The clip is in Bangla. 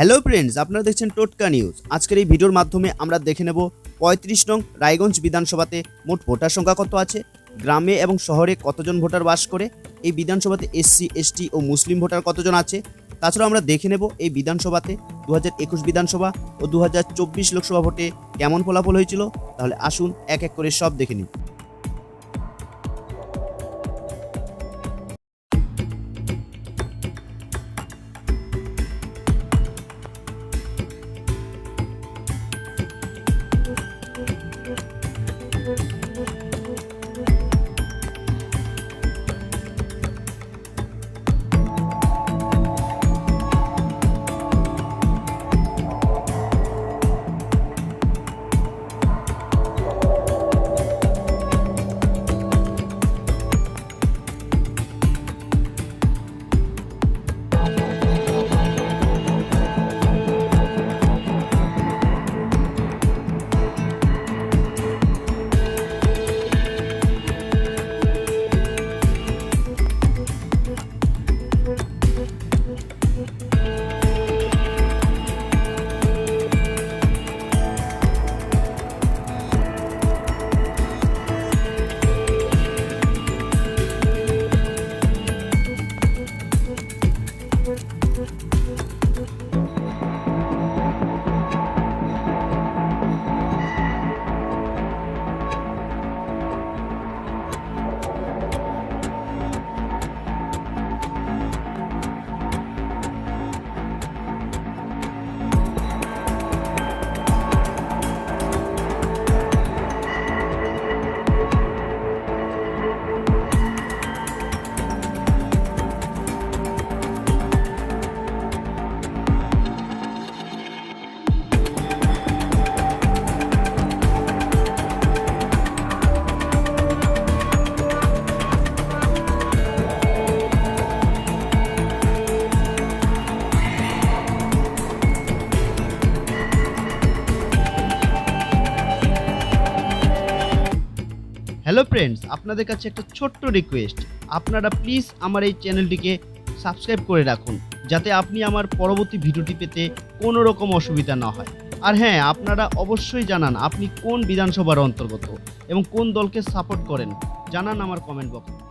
হ্যালো ফ্রেন্ডস, আপনারা দেখছেন টোটকা নিউজ। আজকের এই ভিডিওর মাধ্যমে আমরা দেখে নেব ৩৫ নং রায়গঞ্জ বিধানসভাতে মোট ভোটার সংখ্যা কত আছে, গ্রামে এবং শহরে কতজন ভোটার বাস করে, এই বিধানসভাতে এসসি এসটি ও মুসলিম ভোটার কতজন আছে। তাছাড়াও আমরা দেখে নেব এই বিধানসভাতে 2021 বিধানসভা ও 2024 লোকসভা ভোটে কেমন ফলাফল হয়েছিল। তাহলে আসুন এক এক করে সব দেখে নিই। হ্যালো ফ্রেন্ডস, আপনাদের কাছে একটা ছোট্ট রিকোয়েস্ট, আপনারা প্লিজ আমার এই চ্যানেলটিকে সাবস্ক্রাইব করে রাখুন, যাতে আপনি আমার পরবর্তী ভিডিওটি পেতে কোনো রকম অসুবিধা না হয়। আর হ্যাঁ, আপনারা অবশ্যই জানান আপনি কোন বিধানসভার অন্তর্গত এবং কোন দলকে সাপোর্ট করেন, জানান আমার কমেন্ট বক্সে।